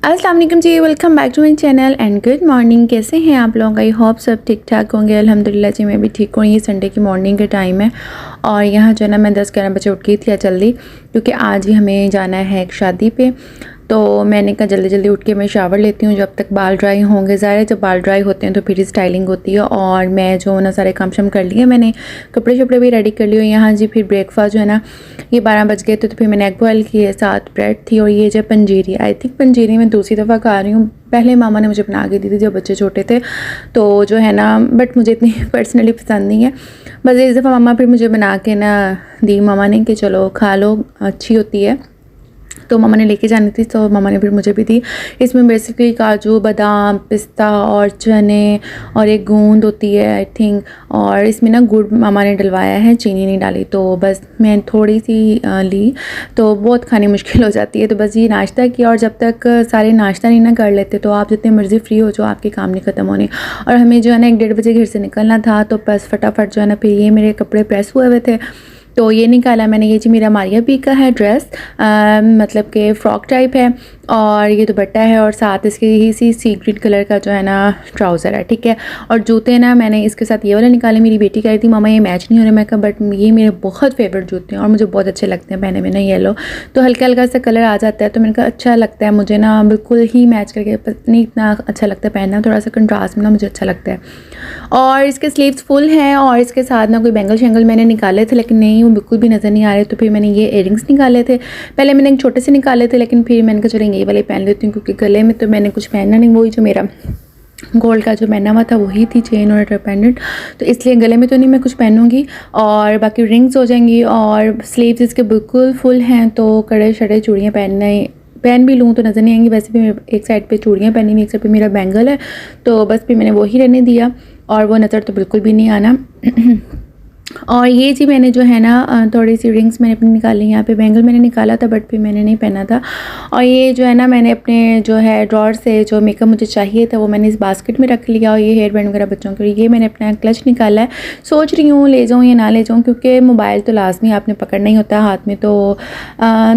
अस्सलाम वालेकुम जी, welcome back to my channel and good morning. कैसे हैं आप लोग? आई होप सब ठीक ठाक होंगे। अल्हम्दुलिल्लाह जी मैं भी ठीक हूँ। ये संडे की मॉर्निंग का टाइम है और यहाँ जो है ना मैं 10-11 बजे उठ गई थी जल्दी, क्योंकि आज ही हमें जाना है एक शादी पे। तो मैंने कहा जल्दी जल्दी उठ के मैं शावर लेती हूँ जब तक बाल ड्राई होंगे। ज़ाहिर है जब बाल ड्राई होते हैं तो फिर स्टाइलिंग होती है। और मैं जो ना सारे काम शाम कर लिए, मैंने कपड़े शपड़े भी रेडी कर लिए यहाँ जी। फिर ब्रेकफास्ट जो है ना ये 12 बज गए थे, तो फिर मैंने एग बॉयल किए, साथ ब्रेड थी और ये जो पंजीरी, आई थिंक पंजीरी मैं दूसरी दफ़ा खा रही हूँ। पहले मामा ने मुझे बना के दी थी जब बच्चे छोटे थे, तो जो है ना बट मुझे इतनी पर्सनली पसंद नहीं है। बस इस दफ़ा मामा फिर मुझे बना के ना दी मामा ने कि चलो खा लो, अच्छी होती है। तो मामा ने लेके जानी थी, तो मामा ने फिर मुझे भी दी। इसमें बेसिकली काजू, बादाम, पिस्ता और चने और एक गूंद होती है आई थिंक, और इसमें ना गुड़ मामा ने डलवाया है, चीनी नहीं डाली। तो बस मैं थोड़ी सी ली, तो बहुत खानी मुश्किल हो जाती है। तो बस ये नाश्ता किया, और जब तक सारे नाश्ता नहीं ना कर लेते तो आप जितने मर्ज़ी फ्री हो जाओ, आपके काम नहीं ख़त्म होने। और हमें जो है ना 1-1:30 बजे घर से निकलना था, तो बस फटाफट जो है ना फिर ये मेरे कपड़े प्रेस हुए हुए थे तो ये निकाला मैंने। ये जी मेरा मारिया बी का है ड्रेस, मतलब कि फ़्रॉक टाइप है, और ये दुपट्टा है, और साथ इसके ही सी ग्रीन कलर का जो है ना ट्राउज़र है, ठीक है। और जूते ना मैंने इसके साथ ये वाले निकाले। मेरी बेटी कह रही थी मामा ये मैच नहीं हो रहा, मैं कहा बट ये मेरे बहुत फेवरेट जूते हैं और मुझे बहुत अच्छे लगते हैं पहने में ना, येलो तो हल्का हल्का सा कलर आ जाता है, तो मैंने कहा अच्छा लगता है मुझे ना, बिल्कुल ही मैच करके नहीं इतना अच्छा लगता है पहनना, थोड़ा सा कंट्रास्ट में ना मुझे अच्छा लगता है। और इसके स्लीव्स फुल हैं, और इसके साथ ना कोई बैंगल शैंगल मैंने निकाले थे लेकिन नहीं, वो बिल्कुल भी नज़र नहीं आ रहे। तो फिर मैंने ये इयररिंग्स निकाले थे। पहले मैंने एक छोटे से निकाले थे, लेकिन फिर मैंने कहा चलेंगे ये वाले पहन लेती हूँ, क्योंकि गले में तो मैंने कुछ पहनना नहीं, वही जो मेरा गोल्ड का जो पहना हुआ था वही थी, चेन और पेंडेंट, तो इसलिए गले में तो नहीं मैं कुछ पहनूंगी। और बाकी रिंग्स हो जाएंगी, और स्लीव्स इसके बिल्कुल फुल हैं, तो कड़े शड़े चूड़ियाँ पहन भी लूँ तो नज़र नहीं आएंगी। वैसे भी एक साइड पे चूड़ियाँ पहनी हुई, एक साइड पे मेरा बैंगल है, तो बस फिर मैंने वही रहने दिया, और वो नज़र तो बिल्कुल भी नहीं आना। और ये जी मैंने जो है ना थोड़ी सी रिंग्स मैंने अपनी निकाली, यहाँ पे बैंगल मैंने निकाला था बट फिर मैंने नहीं पहना था। और ये जो है ना मैंने अपने जो है ड्रॉर से जो मेकअप मुझे चाहिए था वो मैंने इस बास्केट में रख लिया। और ये हेयर बैंड वगैरह बच्चों के, ये मैंने अपना क्लच निकाला है। सोच रही हूँ ले जाऊँ या ना ले जाऊँ, क्योंकि मोबाइल तो लाजमी आपने पकड़ना ही होता है हाथ में, तो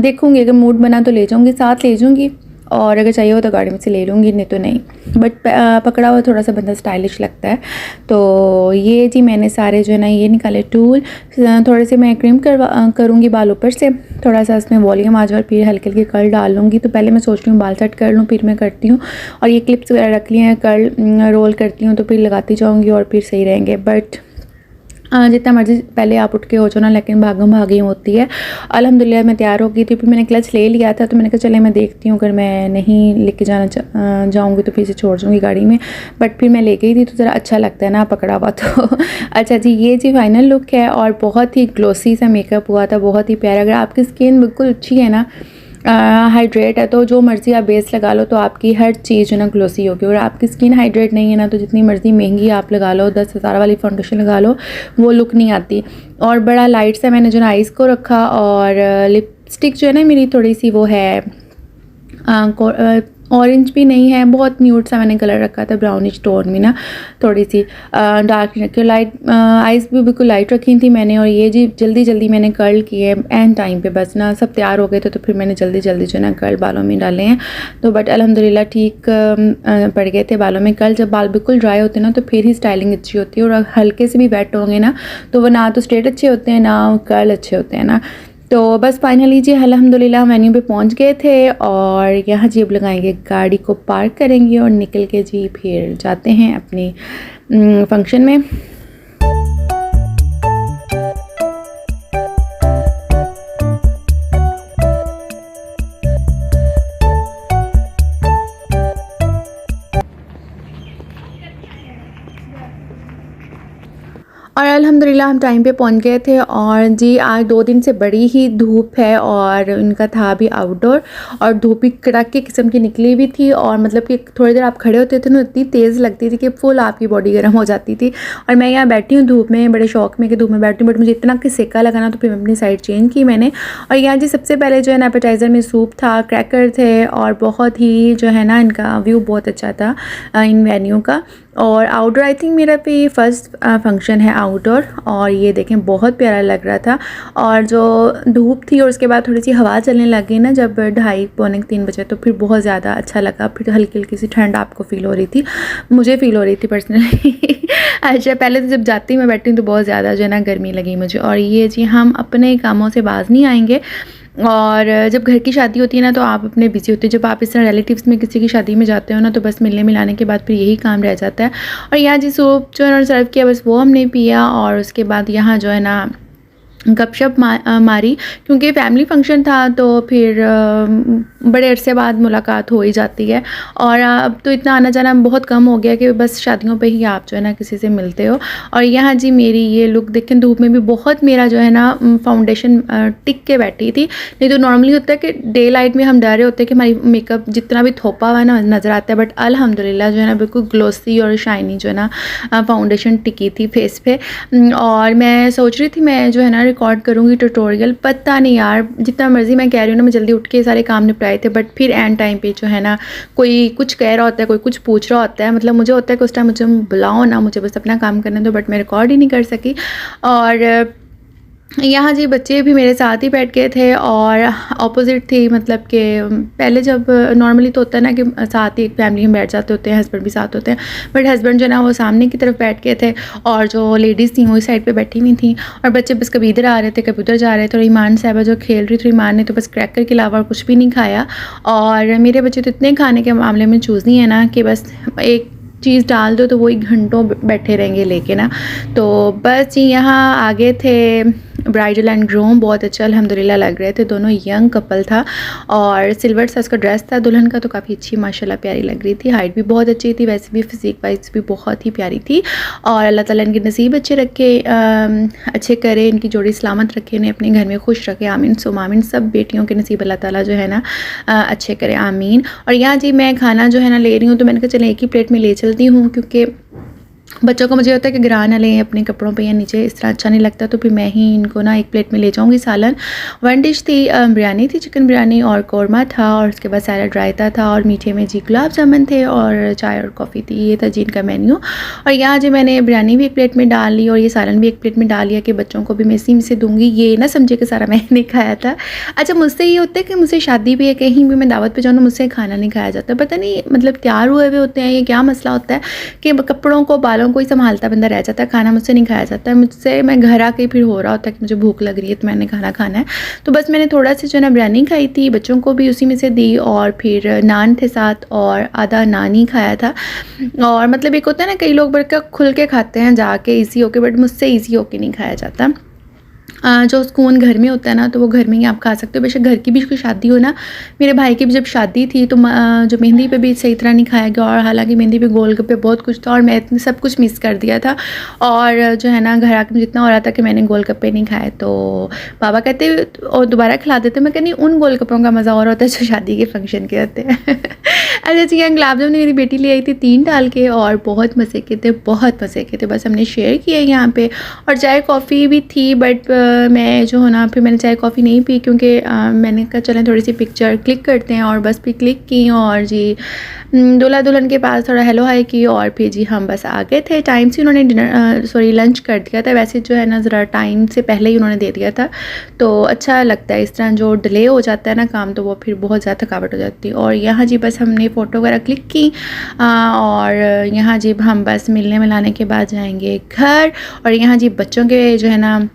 देखूँगी अगर मूड बना तो ले जाऊँगी, साथ ले जाऊँगी, और अगर चाहिए हो तो गाड़ी में से ले लूँगी, नहीं तो नहीं। बट पकड़ा हुआ थोड़ा सा बंदा स्टाइलिश लगता है। तो ये जी मैंने सारे जो है ना ये निकाले टूल। थोड़े से मैं क्रीम करूँगी बाल ऊपर से, थोड़ा सा इसमें वॉल्यूम आ जाए, और फिर हल्के हल्के कर्ल डाल लूँगी। तो पहले मैं सोच रही हूँ बाल सेट कर लूँ, फिर मैं करती हूँ। और ये क्लिप्स वगैरह रख लिए हैं, कर्ल रोल करती हूँ तो फिर लगाती जाऊँगी और फिर सही रहेंगे। बट जितना मर्जी पहले आप उठ के हो जाओ ना, लेकिन भागम भागी होती है। अल्हम्दुलिल्लाह मैं तैयार हो गई थी, फिर मैंने क्लच ले लिया था, तो मैंने कहा चले मैं देखती हूँ, अगर मैं नहीं लेके जाना जाऊँगी तो फिर से छोड़ जाऊँगी गाड़ी में। बट फिर मैं ले गई थी तो ज़रा अच्छा लगता है ना पकड़ा हुआ तो अच्छा जी ये जी फाइनल लुक है, और बहुत ही ग्लोसी सा मेकअप हुआ था, बहुत ही प्यारा। अगर आपकी स्किन बिल्कुल अच्छी है ना, हाइड्रेट है, तो जो मर्ज़ी आप बेस लगा लो तो आपकी हर चीज़ जो ना ग्लोसी होगी। और आपकी स्किन हाइड्रेट नहीं है ना, तो जितनी मर्ज़ी महंगी आप लगा लो, 10,000 वाली फाउंडेशन लगा लो, वो लुक नहीं आती। और बड़ा लाइट सा मैंने जो ना आइज़ को रखा, और लिपस्टिक जो है ना मेरी थोड़ी सी वो है ऑरेंज भी नहीं है, बहुत न्यूड सा मैंने कलर रखा था, ब्राउनिश टोन में ना, थोड़ी सी डार्क रखी। लाइट आइज़ भी बिल्कुल लाइट रखी थी मैंने। और ये जी जल्दी जल्दी मैंने कर्ल किए एंड टाइम पे, बस ना सब तैयार हो गए थे तो फिर मैंने जल्दी जल्दी जो ना कर्ल बालों में डाले हैं। तो बट अल्हम्दुलिल्लाह ठीक पड़ गए थे बालों में कर्ल। जब बाल बिल्कुल ड्राई होते हैं ना तो फिर ही स्टाइलिंग अच्छी होती है, और हल्के से भी वेट होंगे ना तो वो ना तो स्ट्रेट अच्छे होते हैं ना कर्ल अच्छे होते हैं ना। तो बस फाइनली जी अल्हम्दुलिल्लाह वेन्यू पे पहुंच गए थे, और यहाँ जी अब लगाएंगे गाड़ी को, पार्क करेंगे और निकल के जी फिर जाते हैं अपने फंक्शन में। और अल्हम्दुलिल्लाह हम टाइम पे पहुंच गए थे। और जी आज 2 दिन से बड़ी ही धूप है, और उनका था भी आउटडोर, और धूप भी कड़ाके किस्म की निकली भी थी, और मतलब कि थोड़ी देर आप खड़े होते थे ना इतनी तेज़ लगती थी कि फुल आपकी बॉडी गर्म हो जाती थी। और मैं यहाँ बैठी हूँ धूप में, बड़े शौक में कि धूप में बैठी हूँ, बट मुझे इतना कि सेका लगा ना, तो फिर मैं अपनी साइड चेंज की मैंने। और यहाँ जी सबसे पहले जो है ना एपेटाइज़र में सूप था, क्रैकर थे, और बहुत ही जो है ना इनका व्यू बहुत अच्छा था इन वेन्यू का। और आउटडोर आई थिंक मेरा पे फर्स्ट फंक्शन है आउटडोर, और ये देखें बहुत प्यारा लग रहा था। और जो धूप थी और उसके बाद थोड़ी सी हवा चलने लगी ना जब 2:30-3 बजे, तो फिर बहुत ज़्यादा अच्छा लगा। फिर हल्की हल्की सी ठंड आपको फ़ील हो रही थी, मुझे फ़ील हो रही थी पर्सनली। अच्छा, पहले तो जब जाती मैं बैठती हूँ तो बहुत ज़्यादा जो है ना गर्मी लगी मुझे। और ये जी हम अपने कामों से बाज नहीं आएंगे, और जब घर की शादी होती है ना तो आप अपने बिज़ी होते हैं। जब आप इस तरह रिलेटिव्स में किसी की शादी में जाते हो ना तो बस मिलने मिलाने के बाद फिर यही काम रह जाता है। और यहाँ जी सूप जो है सर्व किया, बस वो हमने पिया, और उसके बाद यहाँ जो है ना गपशप मारी, क्योंकि फैमिली फंक्शन था तो फिर बड़े अरसे बाद मुलाकात हो ही जाती है। और अब तो इतना आना जाना बहुत कम हो गया कि बस शादियों पे ही आप जो है ना किसी से मिलते हो। और यहाँ जी मेरी ये लुक देखें, धूप में भी बहुत मेरा जो है ना फाउंडेशन टिक के बैठी थी। नहीं तो नॉर्मली होता है कि डे लाइट में हम डर रहे होते हैं कि हमारी मेकअप जितना भी थोपा हुआ ना नज़र आता है, बट अल्हम्दुलिल्लाह जो है ना बिल्कुल ग्लोसी और शाइनी जो है ना फाउंडेशन टिकी थी फेस पे। और मैं सोच रही थी मैं जो है ना रिकॉर्ड करूँगी ट्यूटोरियल, पता नहीं यार जितना मर्ज़ी मैं कह रही हूँ ना, मैं जल्दी उठ के सारे काम निपटाए थे, बट फिर एंड टाइम पे जो है ना कोई कुछ कह रहा होता है, कोई कुछ पूछ रहा होता है, मतलब मुझे होता है कि उस टाइम मुझे बुलाओ ना, मुझे बस अपना काम करने दो, बट मैं रिकॉर्ड ही नहीं कर सकी। और यहाँ जी बच्चे भी मेरे साथ ही बैठ गए थे और ऑपोजिट थी, मतलब कि पहले जब नॉर्मली तो होता है ना कि साथ ही एक फैमिली में बैठ जाते होते हैं, हस्बैंड भी साथ होते हैं, बट हस्बैंड जो है ना वो सामने की तरफ बैठ गए थे और जो लेडीज़ थी वो इस साइड पे बैठी हुई थी। और बच्चे बस कभी इधर आ रहे थे कभी उधर जा रहे थे। और ईमान साहबा जो खेल रही थी, ईमान ने तो बस क्रैकर के अलावा कुछ भी नहीं खाया। और मेरे बच्चे तो इतने खाने के मामले में चूज़ नहीं है ना कि बस एक चीज़ डाल दो तो वही घंटों बैठे रहेंगे लेके ना। तो बस यहाँ आगे थे ब्राइडल एंड ग्रूम, बहुत अच्छा अल्हम्दुलिल्लाह लग रहे थे, दोनों यंग कपल था। और सिल्वर सा उसका ड्रेस था दुल्हन का, तो काफ़ी अच्छी माशाल्लाह प्यारी लग रही थी, हाइट भी बहुत अच्छी थी, वैसे भी फिजिक वाइज भी बहुत ही प्यारी थी। और अल्लाह ताला इनके नसीब अच्छे रखे, अच्छे करे, इनकी जोड़ी सलामत रखे, इन्हें अपने घर में खुश रखे, आमीन सुम आमीन। सब बेटियों के नसीब अल्लाह ताला जो है ना अच्छे करे, आमीन। और यहाँ जी मैं खाना जो है ना ले रही हूँ, तो मैंने कहा चले एक ही प्लेट में ले चलती हूँ, क्योंकि बच्चों को मुझे होता है कि गिरा ना लें अपने कपड़ों पे या नीचे, इस तरह अच्छा नहीं लगता। तो फिर मैं ही इनको ना एक प्लेट में ले जाऊंगी। सालन वन डिश थी, बिरयानी थी, चिकन बिरयानी और कौरमा था, और उसके बाद सैलड रायता था, और मीठे में जी गुलाब जामुन थे, और चाय और कॉफ़ी थी। ये था जी इनका मेन्यू। और यहाँ जी मैंने बिरयानी भी एक प्लेट में डाल ली और ये सालन भी एक प्लेट में डाल लिया कि बच्चों को भी मैं इसी में से दूँगी, ये ना समझे कि सारा मैंने खाया था। अच्छा, मुझसे ये होता है कि मुझसे शादी भी है, कहीं भी मैं दावत पर जाऊँ, मुझसे खाना नहीं खाया जाता। पता नहीं मतलब तैयार हुए हुए होते हैं, ये क्या मसला होता है कि कपड़ों को बालों कोई संभालता बंदा रह जाता है, खाना मुझसे नहीं खाया जाता है। मुझसे मैं घर आके फिर हो रहा होता है कि मुझे भूख लग रही है तो मैंने खाना खाना है। तो बस मैंने थोड़ा सा जो है ना बिरयानी खाई थी, बच्चों को भी उसी में से दी, और फिर नान थे साथ, और आधा नान ही खाया था। और मतलब एक होता है ना कई लोग बड़का खुल के खाते हैं जाके ईजी होके, बट मुझसे ईजी होके नहीं खाया जाता। जो सुकून घर में होता है ना तो वो घर में ही आप खा सकते हो। बेशक घर की भी कोई शादी हो ना, मेरे भाई की भी जब शादी थी तो जो मेहंदी पे भी सही तरह नहीं खाया गया, और हालांकि मेहंदी पे गोलगप्पे बहुत कुछ था और मैं इतने सब कुछ मिस कर दिया था। और जो है ना घर आके मुझे इतना हो रहा था कि मैंने गोलगप्पे नहीं खाए, तो बाबा कहते और दोबारा खिला देते। मैं कहनी उन गोलगप्पों का मज़ा और होता है जो शादी के फंक्शन के होते हैं। अच्छा जी, यहाँ गुलाब जामुन मेरी बेटी ले आई थी 3 डाल के, और बहुत मज़े के थे, बहुत मज़े के थे। बस हमने शेयर किया यहाँ पे, और चाय कॉफ़ी भी थी, बट मैं जो है ना फिर मैंने चाय कॉफ़ी नहीं पी, क्योंकि मैंने कहा चलें थोड़ी सी पिक्चर क्लिक करते हैं, और बस फिर क्लिक की, और जी दूल्हा दुल्हन के पास थोड़ा हेलो हाई की, और फिर जी हम बस आ गए थे। टाइम से उन्होंने लंच कर दिया था, वैसे जो है ना ज़रा टाइम से पहले ही उन्होंने दे दिया था, तो अच्छा लगता है। इस तरह जो डिले हो जाता है ना काम, तो वो फिर बहुत ज़्यादा थकावट हो जाती है। और यहाँ जी बस हमने फ़ोटो वगैरह क्लिक की, और यहाँ जी हम बस मिलने मिलाने के बाद जाएंगे घर। और यहाँ जी बच्चों के जो है ना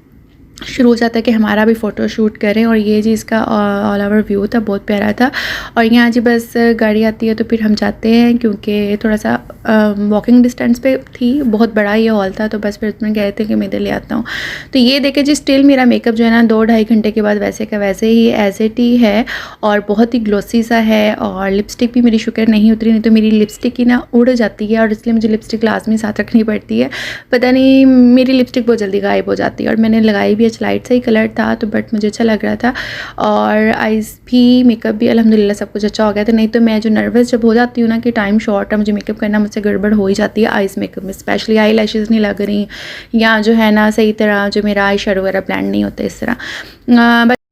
शुरू हो जाता है कि हमारा भी फ़ोटो शूट करें, और ये जी इसका ऑल ओवर व्यू था, बहुत प्यारा था। और यहाँ जी बस गाड़ी आती है तो फिर हम जाते हैं, क्योंकि थोड़ा सा वॉकिंग डिस्टेंस पे थी, बहुत बड़ा ये हॉल था, तो बस फिर उसमें कह रहे थे कि मैं इधर ले आता हूँ। तो ये देखे जी स्टिल मेरा मेकअप जो है ना 2-2.5 घंटे के बाद वैसे का वैसे ही एज इट ही है, और बहुत ही ग्लोसी सा है। और लिपस्टिक भी मेरी शुक्र नहीं उतरी, नहीं तो मेरी लिपस्टिक ही ना उड़ जाती है, और इसलिए मुझे लिपस्टिक लाजमी साथ रखनी पड़ती है। पता नहीं मेरी लिपस्टिक बहुत जल्दी गायब हो जाती है, और मैंने लगाई भी लाइट सा ही कलर था, तो बट मुझे अच्छा लग रहा था। और आइज़ भी मेकअप भी अल्हम्दुलिल्लाह सब कुछ अच्छा हो गया था। नहीं तो मैं जो नर्वस जब हो जाती हूँ ना कि टाइम शॉर्ट है, मुझे मेकअप करना, मुझसे गड़बड़ हो ही जाती है आइज़ मेकअप में, स्पेशली आई लैशेज़ नहीं लग रही, या जो है ना सही तरह जो मेरा आई शेडो वगैरह ब्लेंड नहीं होता इस तरह।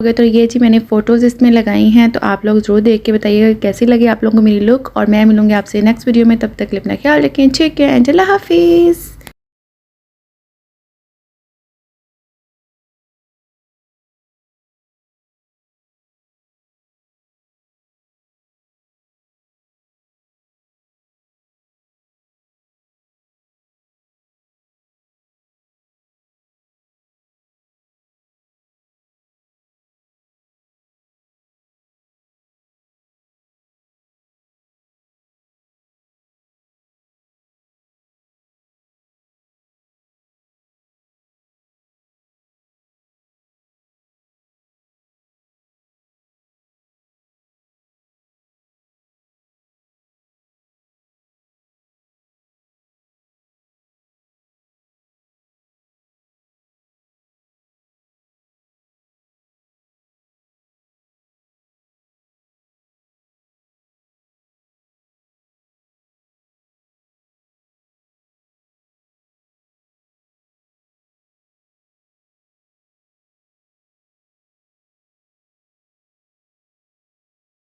तो ये जी मैंने फ़ोटोज़ इसमें लगाई हैं, तो आप लोग ज़रूर देख के बताइएगा कैसी लगी आप लोगों को मेरी लुक। और मैं मिलूँगी आपसे नेक्स्ट वीडियो में, तब तक अपना ख्याल रखें। ठीक है, अल्लाह हाफिज़।